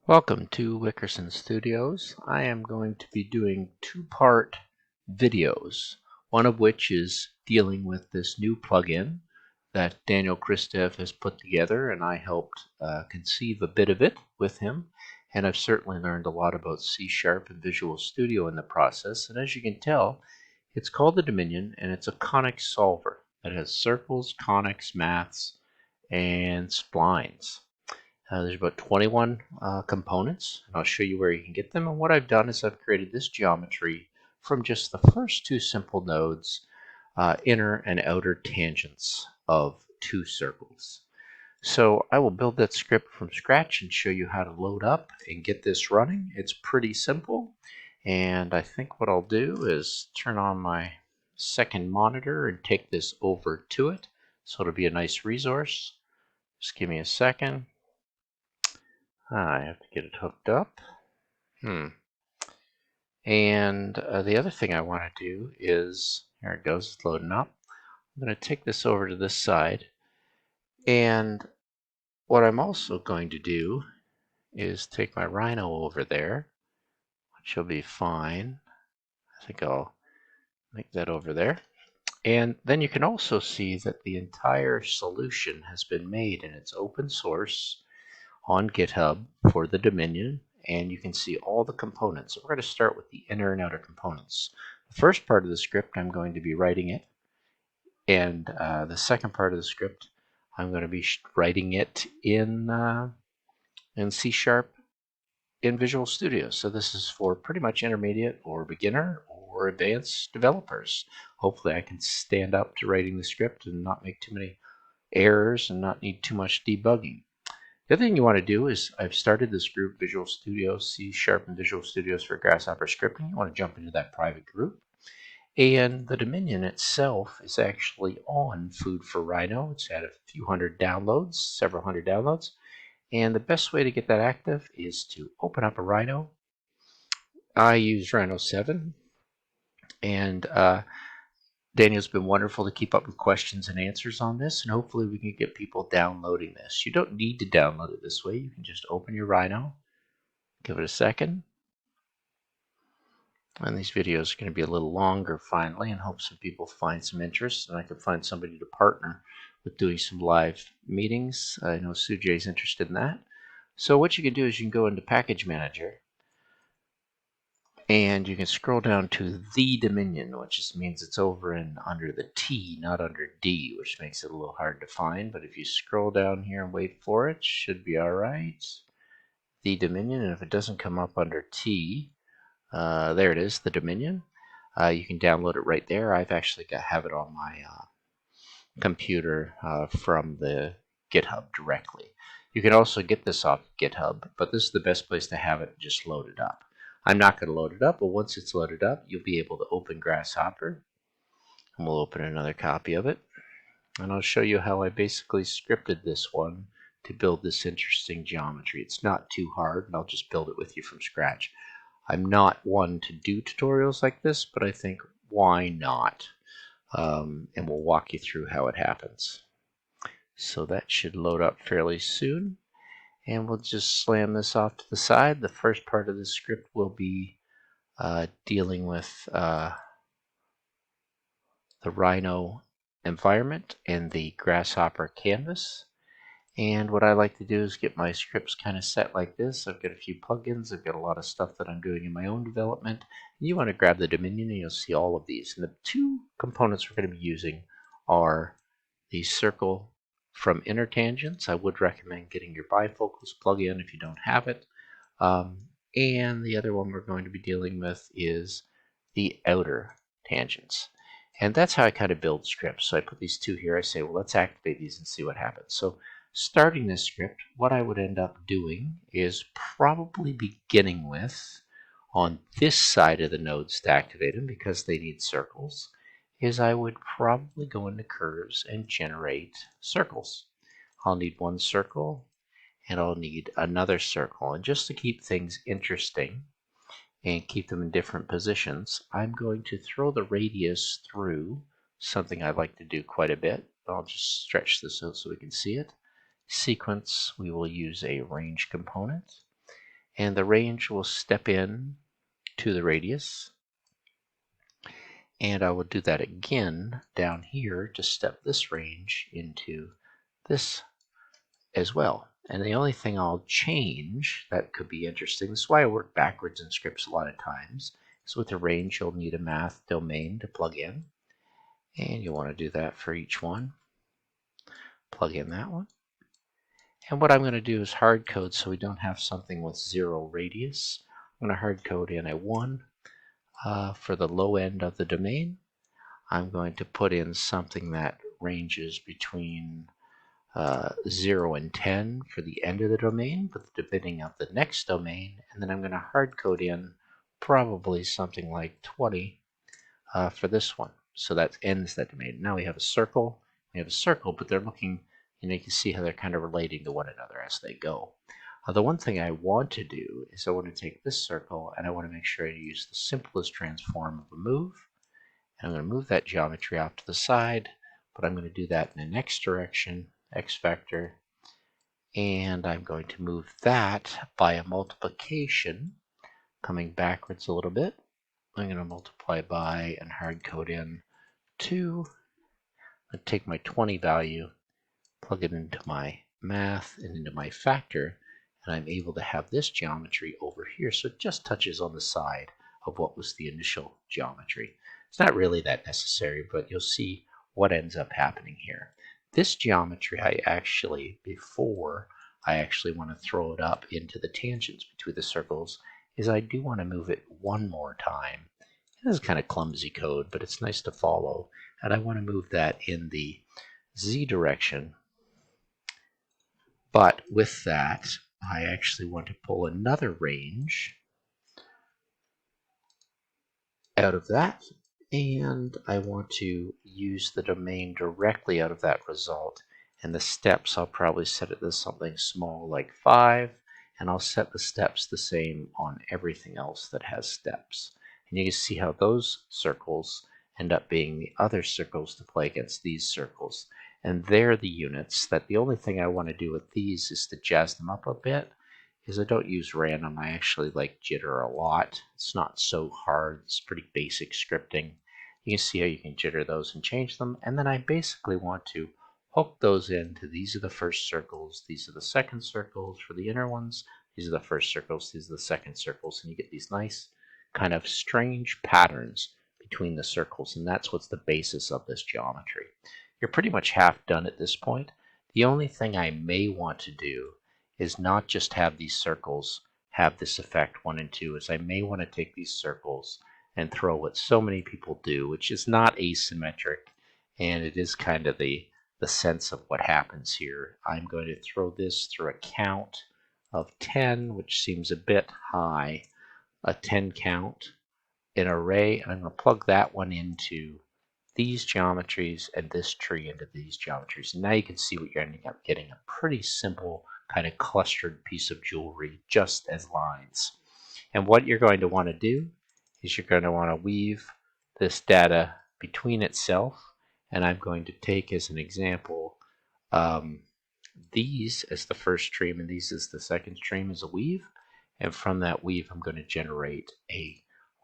Welcome to Wickerson Studios. I am going to be doing two-part videos, one of which is dealing with this new plugin that Daniel Christev has put together, and I helped conceive a bit of it with him. And I've certainly learned a lot about C# and Visual Studio in the process. And as you can tell, it's called the Dominion, and it's a conic solver that has circles, conics, maths, and splines. There's about 21 components, and I'll show you where you can get them. And what I've done is I've created this geometry from just the first two simple nodes, inner and outer tangents of two circles. So I will build that script from scratch and show you how to load up and get this running. It's pretty simple, and I think what I'll do is turn on my second monitor and take this over to it, so it'll be a nice resource. Just give me a second. I have to get it hooked up. And the other thing I want to do is, here it goes, it's loading up. I'm going to take this over to this side. And what I'm also going to do is take my Rhino over there, which will be fine. I think I'll make that over there. And then you can also see that the entire solution has been made, and it's open source on GitHub for the Dominion, and you can see all the components. So we're going to start with the inner and outer components. The first part of the script, I'm going to be writing it, and the second part of the script, I'm going to be writing it in C# in Visual Studio. So this is for pretty much intermediate or beginner or advanced developers. Hopefully I can stand up to writing the script and not make too many errors and not need too much debugging. The other thing you want to do is, I've started this group, Visual Studio, C# and Visual Studios for Grasshopper scripting. You want to jump into that private group. And the Dominion itself is actually on Food for Rhino. It's had a few hundred downloads, several hundred downloads. And the best way to get that active is to open up a Rhino. I use Rhino 7. And Daniel's been wonderful to keep up with questions and answers on this, and hopefully we can get people downloading this. You don't need to download it this way. You can just open your Rhino, give it a second, and these videos are going to be a little longer finally, and hope some people find some interest, and I can find somebody to partner with doing some live meetings. I know Sujay's interested in that. So what you can do is you can go into Package Manager, and you can scroll down to the Dominion, which just means it's over and under the T, not under D, which makes it a little hard to find. But if you scroll down here and wait for it, should be all right. The Dominion, and if it doesn't come up under T, there it is, the Dominion. You can download it right there. I've actually have it on my computer from the GitHub directly. You can also get this off GitHub, but this is the best place to have it just loaded up. I'm not going to load it up, but once it's loaded up, you'll be able to open Grasshopper, and we'll open another copy of it, and I'll show you how I basically scripted this one to build this interesting geometry. It's not too hard, and I'll just build it with you from scratch. I'm not one to do tutorials like this, but I think why not? And we'll walk you through how it happens. So that should load up fairly soon. And we'll just slam this off to the side. The first part of the script will be dealing with the Rhino environment and the Grasshopper canvas. And what I like to do is get my scripts kind of set like this. I've got a few plugins. I've got a lot of stuff that I'm doing in my own development. And you want to grab the Dominion and you'll see all of these. And the two components we're going to be using are the circle from inner tangents. I would recommend getting your bifocals plugin if you don't have it. And the other one we're going to be dealing with is the outer tangents. And that's how I kind of build scripts. So I put these two here. I say, well, let's activate these and see what happens. So starting this script, what I would end up doing is probably beginning with, on this side of the nodes to activate them because they need circles, is I would probably go into curves and generate circles. I'll need one circle and I'll need another circle. And just to keep things interesting and keep them in different positions, I'm going to throw the radius through, something I like to do quite a bit. I'll just stretch this out so we can see it. Sequence, we will use a range component. and the range will step in to the radius. And I will do that again down here to step this range into this as well. And the only thing I'll change that could be interesting, this is why I work backwards in scripts a lot of times, is with the range you'll need a math domain to plug in. And you'll want to do that for each one. Plug in that one. And what I'm going to do is hard code so we don't have something with 0 radius. I'm going to hard code in a 1 for the low end of the domain. I'm going to put in something that ranges between 0 and 10 for the end of the domain, but the beginning of the next domain, and then I'm going to hard code in probably something like 20 for this one. So that ends that domain. Now we have a circle. We have a circle, but they're looking, you can see how they're kind of relating to one another as they go. The one thing I want to do is I want to take this circle and I want to make sure I use the simplest transform of a move. And I'm going to move that geometry off to the side, but I'm going to do that in an X direction, X vector, and I'm going to move that by a multiplication, coming backwards a little bit. I'm going to multiply by and hard code in 2. I take my 20 value, plug it into my math and into my factor, and I'm able to have this geometry over here. So it just touches on the side of what was the initial geometry. It's not really that necessary, but you'll see what ends up happening here. This geometry before I actually want to throw it up into the tangents between the circles, is I do want to move it one more time. This is kind of clumsy code, but it's nice to follow. And I want to move that in the Z direction. But with that, I actually want to pull another range out of that, and I want to use the domain directly out of that result. And the steps, I'll probably set it to something small like 5, and I'll set the steps the same on everything else that has steps. And you can see how those circles end up being the other circles to play against these circles. And they're the units that the only thing I want to do with these is to jazz them up a bit. Is I don't use random. I actually like jitter a lot. It's not so hard. It's pretty basic scripting. You can see how you can jitter those and change them. And then I basically want to hook those into these are the first circles, these are the second circles for the inner ones, these are the first circles, these are the second circles, and you get these nice kind of strange patterns between the circles, and that's what's the basis of this geometry. You're pretty much half done at this point. The only thing I may want to do is not just have these circles have this effect 1 and 2, is I may want to take these circles and throw what so many people do, which is not asymmetric, and it is kind of the sense of what happens here. I'm going to throw this through a count of 10, which seems a bit high, a 10 count, an array, and I'm going to plug that one into these geometries and this tree into these geometries. And now you can see what you're ending up getting, a pretty simple kind of clustered piece of jewelry just as lines. And what you're going to want to do is you're going to want to weave this data between itself, and I'm going to take as an example these as the first stream and these as the second stream as a weave, and from that weave I'm going to generate a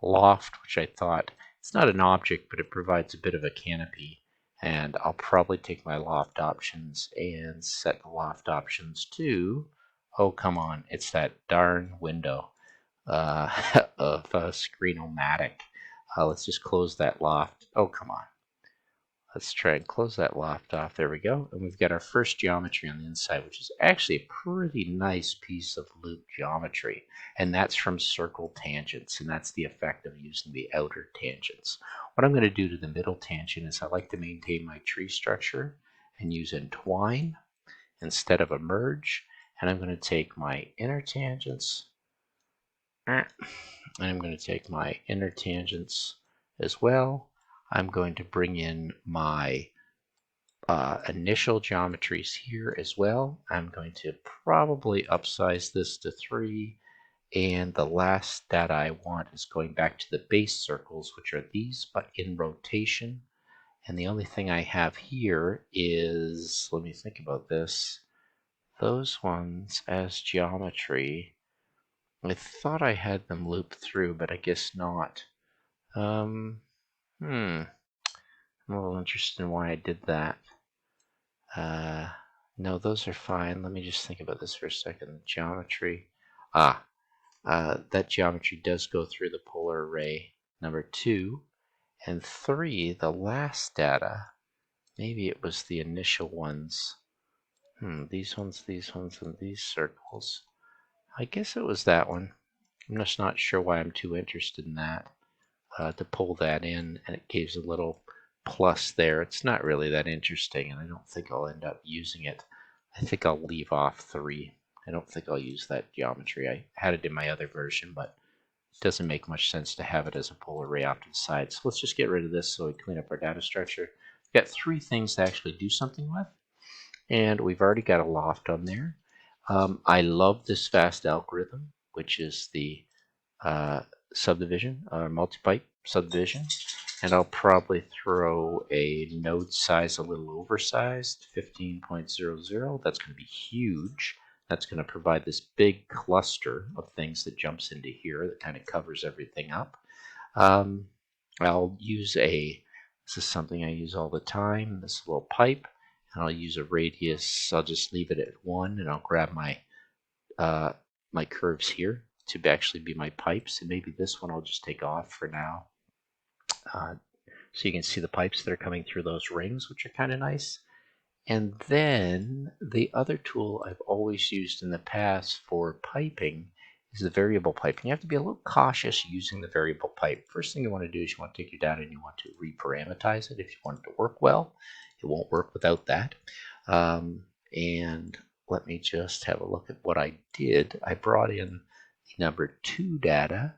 loft, which I thought, it's not an object, but it provides a bit of a canopy. And I'll probably take my loft options and set the loft options to, oh, come on, it's that darn window of Screen-O-Matic. Let's just close that loft. Oh, come on. Let's try and close that loft off. There we go. And we've got our first geometry on the inside, which is actually a pretty nice piece of loop geometry. And that's from circle tangents, and that's the effect of using the outer tangents. What I'm going to do to the middle tangent is I like to maintain my tree structure and use entwine instead of a merge. And I'm going to take my inner tangents, and I'm going to take my inner tangents as well. I'm going to bring in my initial geometries here as well. I'm going to probably upsize this to 3. And the last data I want is going back to the base circles, which are these, but in rotation. And the only thing I have here is, let me think about this, those ones as geometry I thought I had them loop through, but I guess not. I'm a little interested in why I did that. No, those are fine. Let me just think about this for a second. Geometry. That geometry does go through the polar array number 2. And 3, the last data. Maybe it was the initial ones. These ones, and these circles. I guess it was that one. I'm just not sure why I'm too interested in that. To pull that in, and it gives a little plus there. It's not really that interesting, and I don't think I'll end up using it. I think I'll leave off 3. I don't think I'll use that geometry. I had it in my other version, but it doesn't make much sense to have it as a polar array off to the side. So let's just get rid of this so we clean up our data structure. We've got 3 things to actually do something with, and we've already got a loft on there. I love this fast algorithm, which is the subdivision, or multi-pipe subdivision, and I'll probably throw a node size a little oversized, 15.00. That's going to be huge. That's going to provide this big cluster of things that jumps into here that kind of covers everything up. I'll use this is something I use all the time, this little pipe, and I'll use a radius. I'll just leave it at 1, and I'll grab my my curves here to actually be my pipes, and maybe this one I'll just take off for now. So you can see the pipes that are coming through those rings, which are kind of nice. And then the other tool I've always used in the past for piping is the variable pipe. And you have to be a little cautious using the variable pipe. First thing you want to do is you want to take your data and you want to reparameterize it if you want it to work well. It won't work without that. And let me just have a look at what I did. I brought in the number 2 data,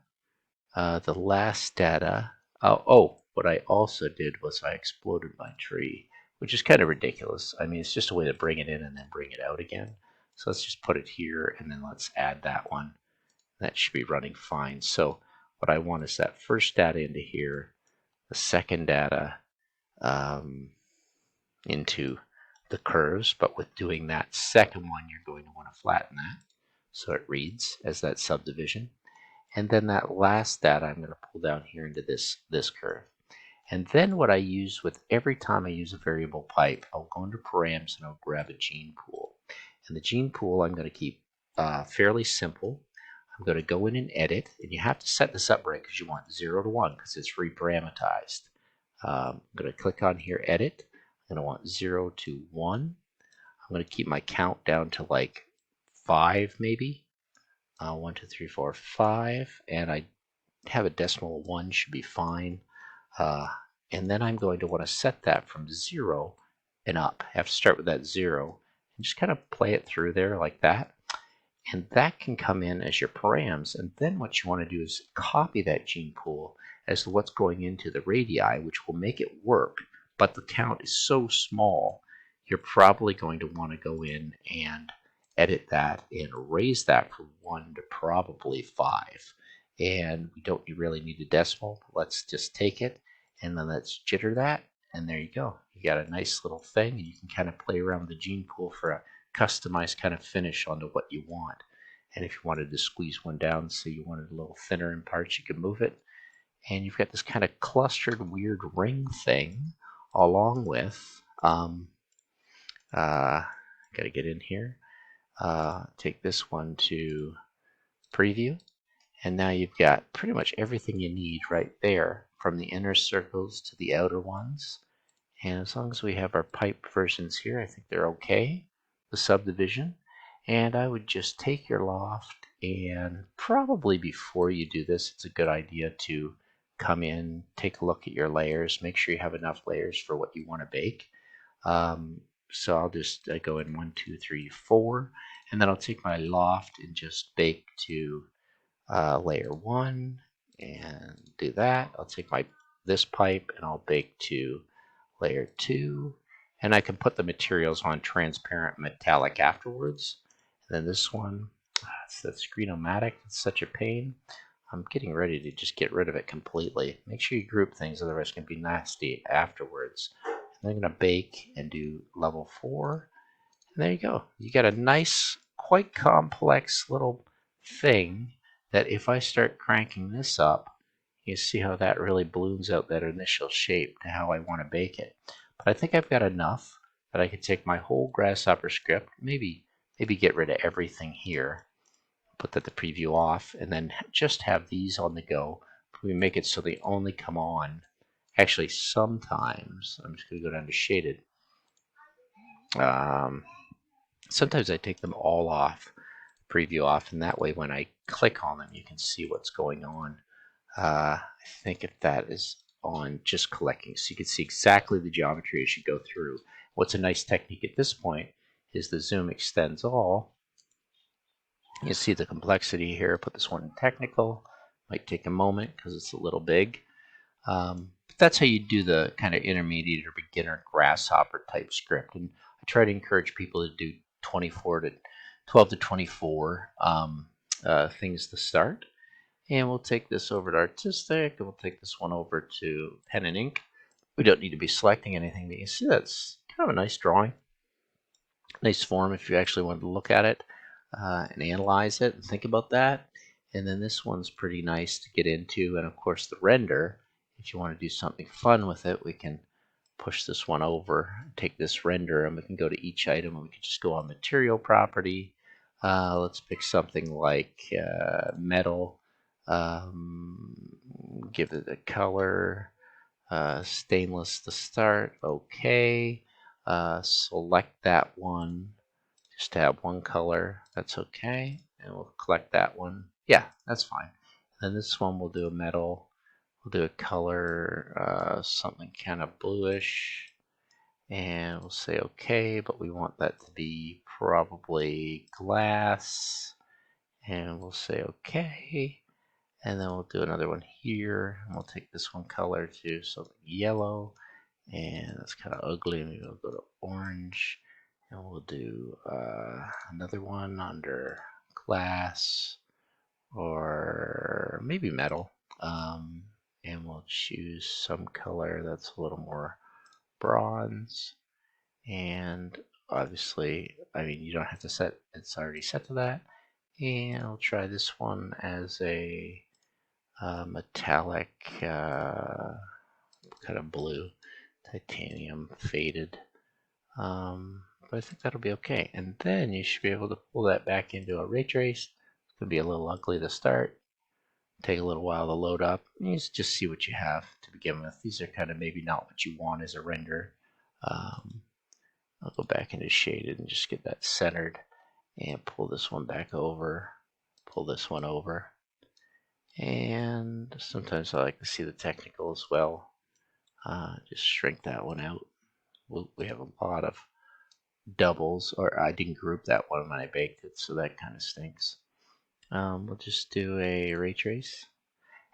the last data. What I also did was I exploded my tree, which is kind of ridiculous. I mean, it's just a way to bring it in and then bring it out again. So let's just put it here, and then let's add that one. That should be running fine. So what I want is that first data into here, the second data into the curves, but with doing that second one, you're going to want to flatten that so it reads as that subdivision. And then that last data I'm going to pull down here into this curve. And then what I use with every time I use a variable pipe, I'll go into params and I'll grab a gene pool. And the gene pool I'm going to keep fairly simple. I'm going to go in and edit, and you have to set this up right because you want 0 to 1 because it's reparameterized. I'm going to click on here, edit. I'm going to want 0 to 1. I'm going to keep my count down to like 5 maybe. 1, 2, 3, 4, 5, and I have a decimal 1 should be fine. And then I'm going to want to set that from 0 and up. I have to start with that 0 and just kind of play it through there like that. And that can come in as your params. And then what you want to do is copy that gene pool as to what's going into the radii, which will make it work. But the count is so small, you're probably going to want to go in and edit that and raise that from 1 to probably 5. And we don't really need a decimal. Let's just take it and then let's jitter that, and there you go. You got a nice little thing, and you can kind of play around with the gene pool for a customized kind of finish onto what you want. And if you wanted to squeeze one down, so you wanted a little thinner in parts, you can move it. And you've got this kind of clustered weird ring thing along with, got to get in here, take this one to preview. And now you've got pretty much everything you need right there, from the inner circles to the outer ones. And as long as we have our pipe versions here, I think they're okay. The subdivision. And I would just take your loft, and probably before you do this, it's a good idea to come in, take a look at your layers, make sure you have enough layers for what you want to bake. So I'll just go in 1, 2, 3, 4, and then I'll take my loft and just bake to layer 1 and do that. I'll take this pipe and I'll bake to layer 2, and I can put the materials on transparent metallic afterwards. And then this one, it's that Screenomatic. It's such a pain. I'm getting ready to just get rid of it completely. Make sure you group things, otherwise it's going to be nasty afterwards. And I'm going to bake and do level 4. And there you go. You got a nice, quite complex little thing that if I start cranking this up, you see how that really balloons out that initial shape to how I want to bake it. But I think I've got enough that I could take my whole Grasshopper script, maybe get rid of everything here, put the preview off, and then just have these on the go. We make it so they only come on. Actually, sometimes, I'm just going to go down to shaded. Sometimes I take them all off, preview off, and that way when I click on them, you can see what's going on. I think if that is on just collecting, so you can see exactly the geometry as you go through. What's a nice technique at this point is the zoom extends all. You see the complexity here. Put this one in technical. Might take a moment because it's a little big. But that's how you do the kind of intermediate or beginner Grasshopper type script. And I try to encourage people to do 12 to 24 things to start. And we'll take this over to artistic, and we'll take this one over to pen and ink. We don't need to be selecting anything, but you see that's kind of a nice drawing. Nice form if you actually wanted to look at it and analyze it and think about that. And then this one's pretty nice to get into. And of course the render, if you want to do something fun with it, we can push this one over, take this render, and we can go to each item, and we can just go on material property. Let's pick something like metal. Give it a color, stainless to start. Okay. Select that one just to have one color. That's okay. And we'll collect that one. Yeah, that's fine. And this one we'll do a metal. We'll do a color, something kind of bluish. And we'll say okay, but we want that to be probably glass. And we'll say okay. And then we'll do another one here. And we'll take this one color to something yellow. And that's kind of ugly. Maybe we'll go to orange. And we'll do another one under glass or maybe metal. And we'll choose some color that's a little more bronze. And obviously, I mean, you don't have to set, it's already set to that. And I'll try this one as a metallic kind of blue, titanium faded. But I think that'll be okay. And then you should be able to pull that back into a ray trace. It's going to be a little ugly to start. Take a little while to load up. You just see what you have to begin with. These are kind of maybe not what you want as a render. I'll go back into shaded and just get that centered and pull this one back over. Pull this one over. And sometimes I like to see the technical as well. Just shrink that one out. We have a lot of doubles, or I didn't group that one when I baked it, so that kind of stinks. We'll just do a ray trace.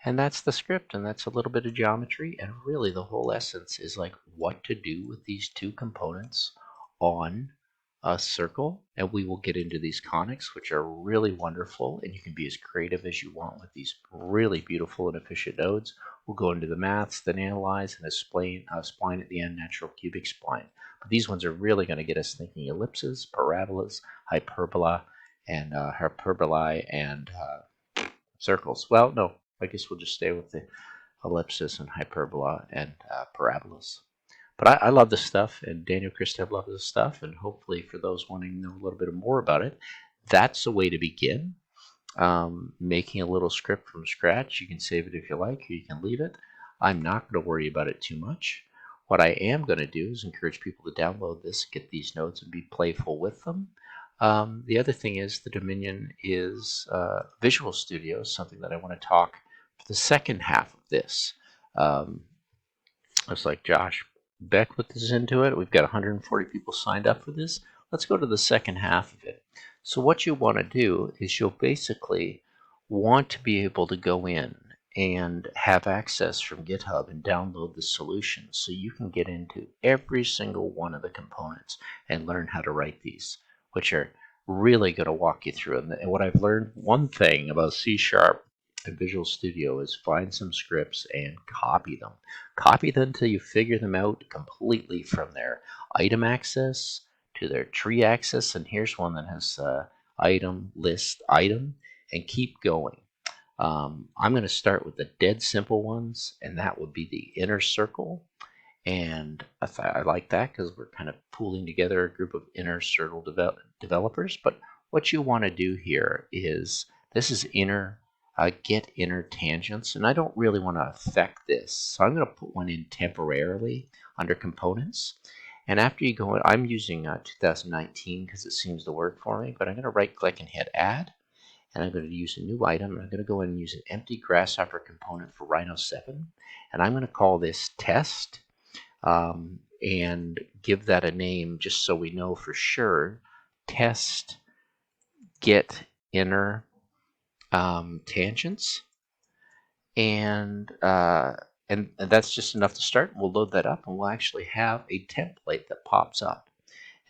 And that's the script, and that's a little bit of geometry, and really the whole essence is like what to do with these two components on a circle. And we will get into these conics, which are really wonderful, and you can be as creative as you want with these really beautiful and efficient nodes. We'll go into the maths, then analyze, and a spline at the end, natural cubic spline. But these ones are really going to get us thinking ellipses, parabolas, hyperbola, and hyperbolae, and circles. Well, no, I guess we'll just stay with the ellipsis and hyperbola and parabolas. But I love this stuff, and Daniel Christev loves this stuff, and hopefully for those wanting to know a little bit more about it, that's a way to begin. Making a little script from scratch. You can save it if you like, or you can leave it. I'm not going to worry about it too much. What I am going to do is encourage people to download this, get these nodes, and be playful with them. The other thing is the Dominion is Visual Studio, something that I want to talk for the second half of this. It's like Josh Beck put this into it. We've got 140 people signed up for this. Let's go to the second half of it. So what you want to do is you'll basically want to be able to go in and have access from GitHub and download the solution so you can get into every single one of the components and learn how to write these, which are really going to walk you through. And what I've learned, one thing about C# and Visual Studio is find some scripts and copy them. Copy them until you figure them out completely, from their item access to their tree access. And here's one that has item, list, item, and keep going. I'm going to start with the dead simple ones, and that would be the inner circle. And I like that because we're kind of pooling together a group of inner circle developers. But what you want to do here is, this is get inner tangents, and I don't really want to affect this. So I'm going to put one in temporarily under components. And after you go in, I'm using 2019 because it seems to work for me, but I'm going to right click and hit add. And I'm going to use a new item. I'm going to go in and use an empty Grasshopper component for Rhino 7. And I'm going to call this test. And give that a name just so we know for sure. Test get inner tangents, and that's just enough to start. We'll load that up, and we'll actually have a template that pops up.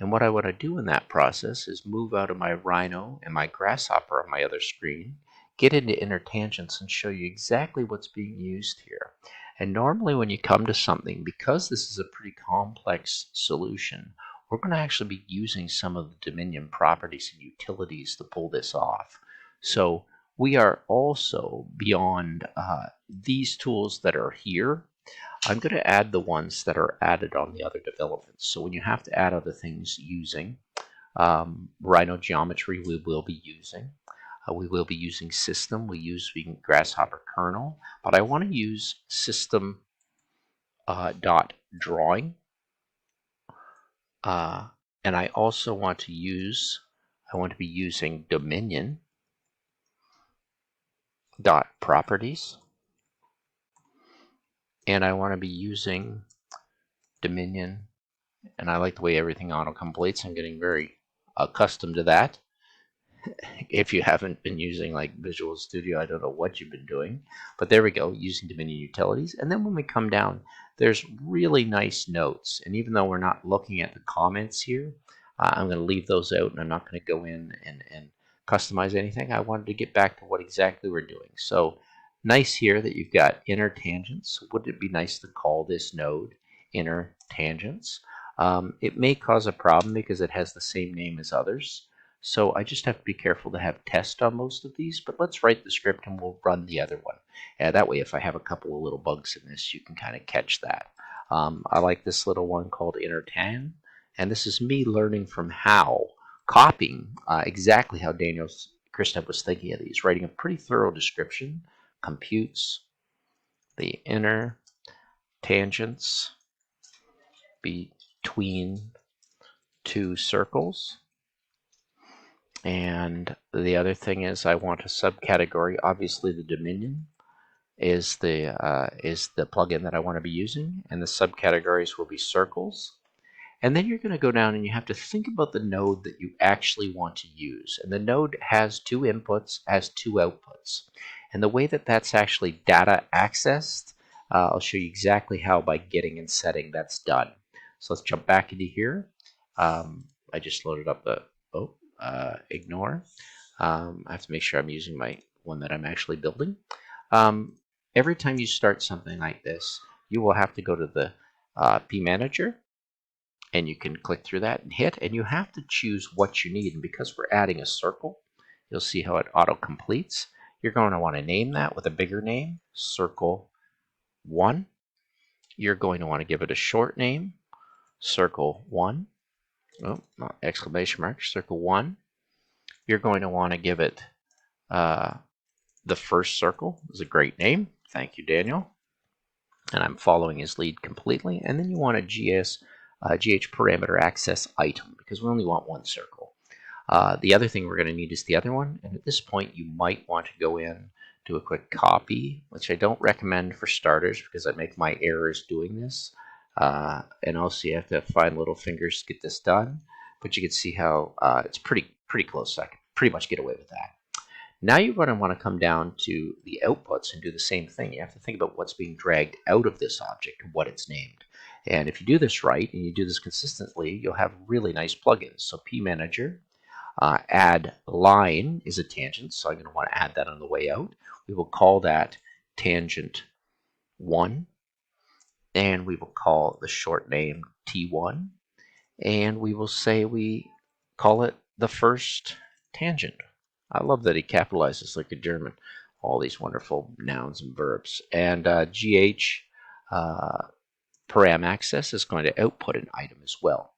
And what I want to do in that process is move out of my Rhino and my Grasshopper on my other screen, get into inner tangents, and show you exactly what's being used here. And normally when you come to something, because this is a pretty complex solution, we're going to actually be using some of the Dominion properties and utilities to pull this off. So we are also beyond these tools that are here. I'm going to add the ones that are added on the other developments. So when you have to add other things using Rhino geometry, we will be using. We will be using system. We use Grasshopper kernel, but I want to use system dot drawing, and I also want to use. I want to be using Dominion dot properties, and I want to be using Dominion. And I like the way everything auto-completes. I'm getting very accustomed to that. If you haven't been using like Visual Studio, I don't know what you've been doing. But there we go, using Dominion utilities. And then when we come down, there's really nice notes. And even though we're not looking at the comments here, I'm going to leave those out, and I'm not going to go in and customize anything. I wanted to get back to what exactly we're doing. So nice here that you've got inner tangents. Wouldn't it be nice to call this node inner tangents? It may cause a problem because it has the same name as others. So I just have to be careful to have test on most of these, but let's write the script and we'll run the other one. That way, if I have a couple of little bugs in this, you can kind of catch that. I like this little one called inner tan, and this is me learning from copying exactly how Christev was thinking of these, writing a pretty thorough description, computes the inner tangents between two circles. And the other thing is, I want a subcategory. Obviously, the Dominion is the plugin that I want to be using, and the subcategories will be circles. And then you're going to go down and you have to think about the node that you actually want to use. And the node has two inputs, has two outputs. And the way that that's actually data accessed, I'll show you exactly how by getting and setting that's done. So let's jump back into here. I just loaded up the, ignore. I have to make sure I'm using my one that I'm actually building. Every time you start something like this, you will have to go to the P Manager, and you can click through that and hit, and you have to choose what you need. And because we're adding a circle, you'll see how it auto completes. You're going to want to name that with a bigger name, circle 1. You're going to want to give it a short name, circle 1. Oh, not exclamation mark, circle 1. You're going to want to give it the first circle. Is a great name. Thank you, Daniel. And I'm following his lead completely. And then you want a GH parameter access item, because we only want one circle. The other thing we're going to need is the other one. And at this point, you might want to go in, do a quick copy, which I don't recommend for starters because I make my errors doing this. And also you have to find little fingers to get this done. But you can see how it's pretty close. So I can pretty much get away with that. Now you're going to want to come down to the outputs and do the same thing. You have to think about what's being dragged out of this object and what it's named. And if you do this right and you do this consistently, you'll have really nice plugins. So P Manager, add line is a tangent, so I'm going to want to add that on the way out. We will call that tangent 1, and we will call the short name T1, and we will say we call it the first tangent. I love that he capitalizes like a German. all these wonderful nouns and verbs. And GH param access is going to output an item as well.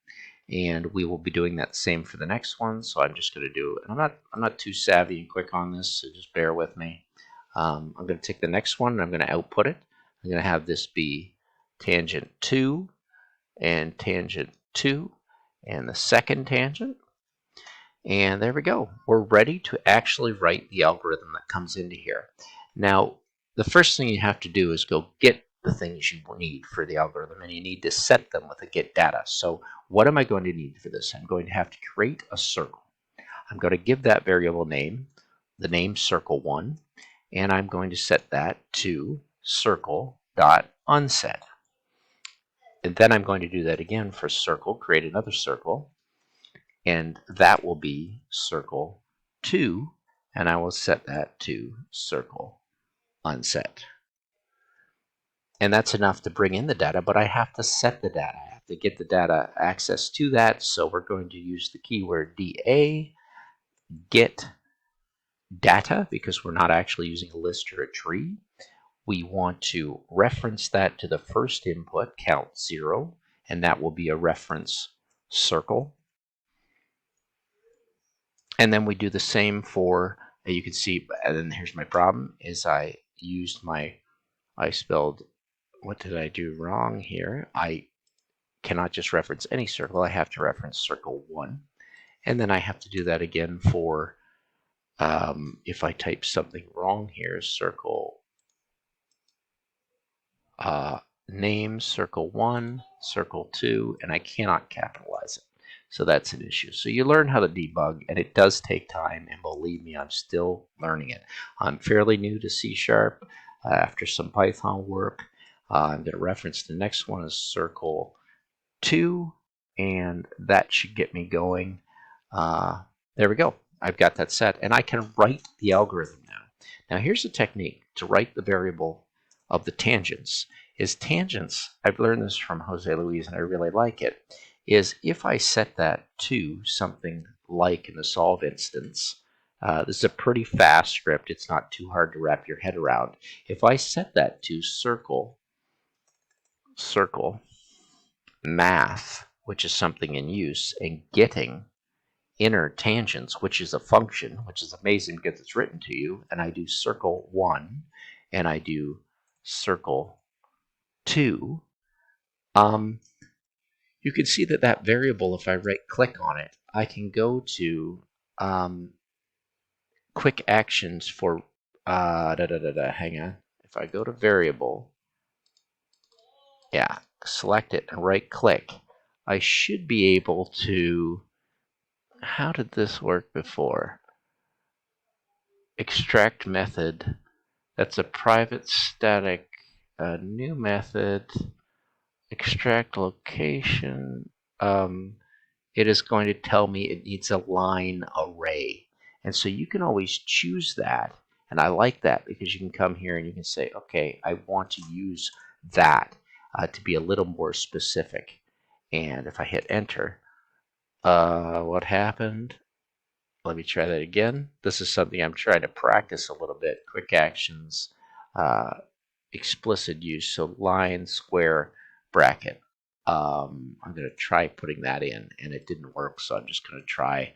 And we will be doing that same for the next one. So I'm just going to do, and I'm not too savvy and quick on this, so just bear with me. I'm going to take the next one and I'm going to output it. I'm going to have this be tangent 2 and tangent 2 and the second tangent. And there we go. We're ready to actually write the algorithm that comes into here. Now, the first thing you have to do is go get the things you need for the algorithm, and you need to set them with a get data. So what am I going to need for this? I'm going to have to create a circle. I'm going to give that variable name, the name circle1, and I'm going to set that to circle.unset. And then I'm going to do that again for circle, create another circle, and that will be circle 2, and I will set that to circle unset. And that's enough to bring in the data, but I have to set the data. I have to get the data access to that, so we're going to use the keyword DA, get data, because we're not actually using a list or a tree. We want to reference that to the first input, count 0, and that will be a reference circle. And then we do the same for, you can see, and then here's my problem, is I spelled, what did I do wrong here? I cannot just reference any circle, I have to reference circle 1. And then I have to do that again for, if I type something wrong here, circle, name, circle 1, circle 2, and I cannot capitalize it. So that's an issue. So you learn how to debug, and it does take time, and believe me, I'm still learning it. I'm fairly new to C#. After some Python work, I'm going to reference the next one as circle 2, and that should get me going. There we go. I've got that set, and I can write the algorithm now. Now here's a technique to write the variable of the tangents. Is tangents, I've learned this from Jose Luis, and I really like it, is if I set that to something like in the solve instance, this is a pretty fast script, it's not too hard to wrap your head around. If I set that to circle math, which is something in use, and getting inner tangents, which is a function, which is amazing because it's written to you, and I do circle 1 and I do circle 2, you can see that that variable, if I right click on it, I can go to quick actions for hang on. If I go to variable, yeah, select it and right click, I should be able to, how did this work before? Extract method, that's a private static, new method, extract location, it is going to tell me it needs a line array. And so you can always choose that. And I like that because you can come here and you can say, okay, I want to use that to be a little more specific. And if I hit enter, what happened? Let me try that again. This is something I'm trying to practice a little bit. Quick actions, explicit use, so line, square, bracket. I'm going to try putting that in, and it didn't work, so I'm just going to try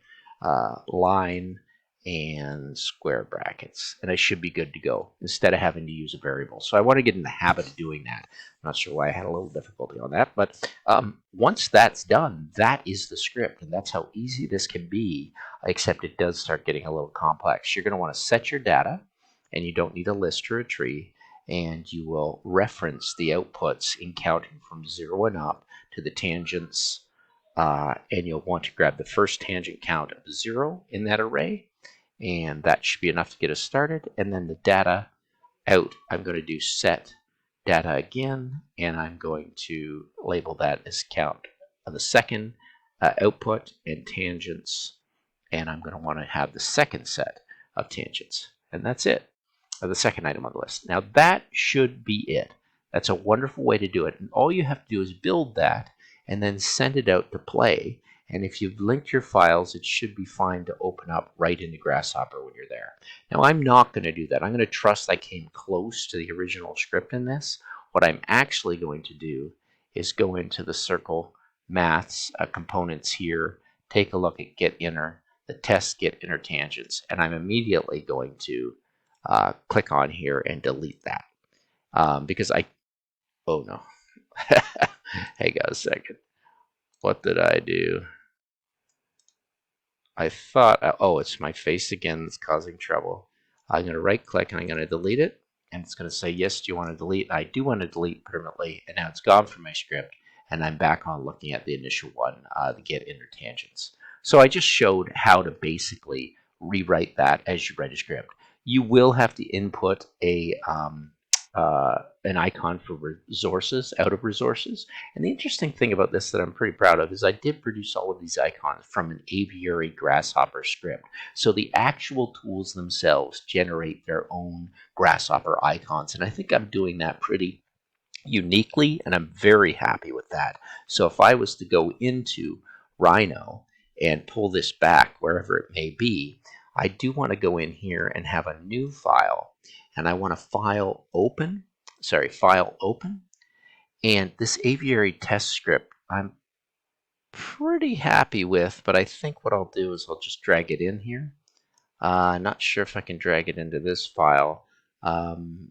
line and square brackets, and I should be good to go instead of having to use a variable. So I want to get in the habit of doing that. I'm not sure why I had a little difficulty on that, but once that's done, that is the script, and that's how easy this can be, except it does start getting a little complex. You're going to want to set your data, and you don't need a list or a tree, and you will reference the outputs in counting from 0 and up to the tangents, and you'll want to grab the first tangent count of 0 in that array, and that should be enough to get us started. And then the data out, I'm going to do set data again, and I'm going to label that as count of the second output and tangents, and I'm going to want to have the second set of tangents, and that's it. The second item on the list. Now that should be it. That's a wonderful way to do it. And all you have to do is build that and then send it out to play. And if you've linked your files, it should be fine to open up right into Grasshopper when you're there. Now, I'm not going to do that. I'm going to trust I came close to the original script in this. What I'm actually going to do is go into the circle maths components here, take a look at get inner, the test get inner tangents, and I'm immediately going to click on here and delete that because oh no. Hang on a second. What did I do? I thought, oh, it's my face again that's causing trouble. I'm going to right click and I'm going to delete it. And it's going to say, yes, do you want to delete? I do want to delete permanently. And now it's gone from my script. And I'm back on looking at the initial one, the get inner tangents. So I just showed how to basically rewrite that as you write a script. You will have to input an icon for resources out of resources. And the interesting thing about this that I'm pretty proud of is I did produce all of these icons from an aviary Grasshopper script. So the actual tools themselves generate their own Grasshopper icons. And I think I'm doing that pretty uniquely, and I'm very happy with that. So if I was to go into Rhino and pull this back wherever it may be, I do want to go in here and have a new file, and I want to file open, and this aviary test script I'm pretty happy with, but I think what I'll do is I'll just drag it in here. Not sure if I can drag it into this file.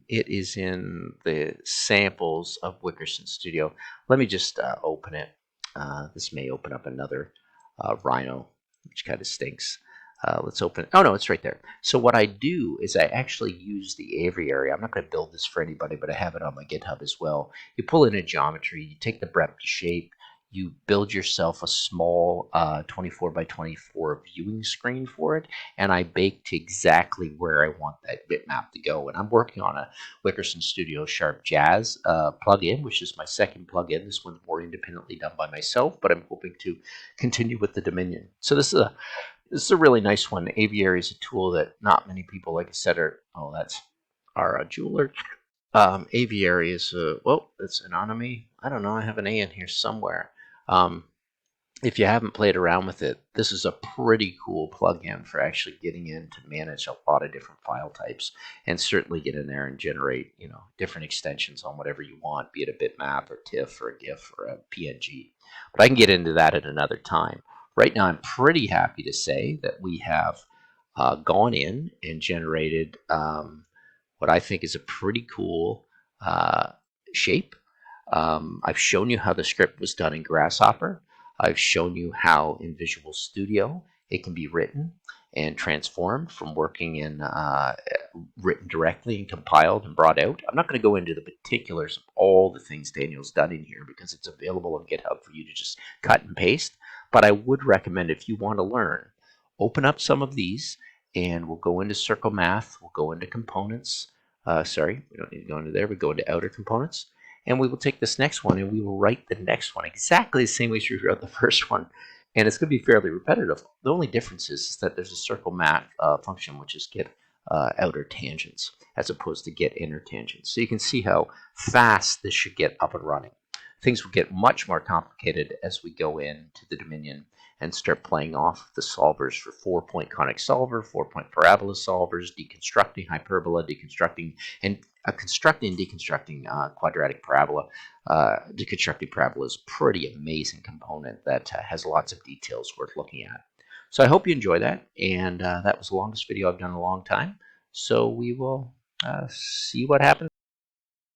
It is in the samples of Wickerson Studio. Let me just open it. This may open up another Rhino, which kind of stinks. Let's open it. Oh, no, it's right there. So what I do is I actually use the aviary. I'm not going to build this for anybody, but I have it on my GitHub as well. You pull in a geometry, you take the breadth shape, you build yourself a small 24 by 24 viewing screen for it, and I baked exactly where I want that bitmap to go. And I'm working on a Wickerson Studio Sharp Jazz plugin, which is my second plugin. This one's more independently done by myself, but I'm hoping to continue with the Dominion. So this is a really nice one. Aviary is a tool that not many people, like I said, are. Oh, that's our jeweler. Aviary is well, it's anonymous. I don't know. I have an A in here somewhere. If you haven't played around with it, this is a pretty cool plugin for actually getting in to manage a lot of different file types, and certainly get in there and generate, different extensions on whatever you want, be it a bitmap or TIFF or a GIF or a PNG. But I can get into that at another time. Right now, I'm pretty happy to say that we have gone in and generated what I think is a pretty cool shape. I've shown you how the script was done in Grasshopper. I've shown you how in Visual Studio it can be written and transformed from working in written directly and compiled and brought out. I'm not going to go into the particulars of all the things Daniel's done in here because it's available on GitHub for you to just cut and paste. But I would recommend, if you want to learn, open up some of these and we'll go into Circle Math, we'll go into Components. Sorry, we don't need to go into there. We go into Outer Components. And we will take this next one and we will write the next one exactly the same way as we wrote the first one. And it's going to be fairly repetitive. The only difference is that there's a circle math function, which is get outer tangents, as opposed to get inner tangents. So you can see how fast this should get up and running. Things will get much more complicated as we go into the Dominion and start playing off the solvers for 4-point conic solver, 4-point parabola solvers, deconstructing hyperbola, deconstructing and constructing and deconstructing quadratic parabola. Deconstructing parabola is a pretty amazing component that has lots of details worth looking at. So I hope you enjoy that, and that was the longest video I've done in a long time. So we will see what happens.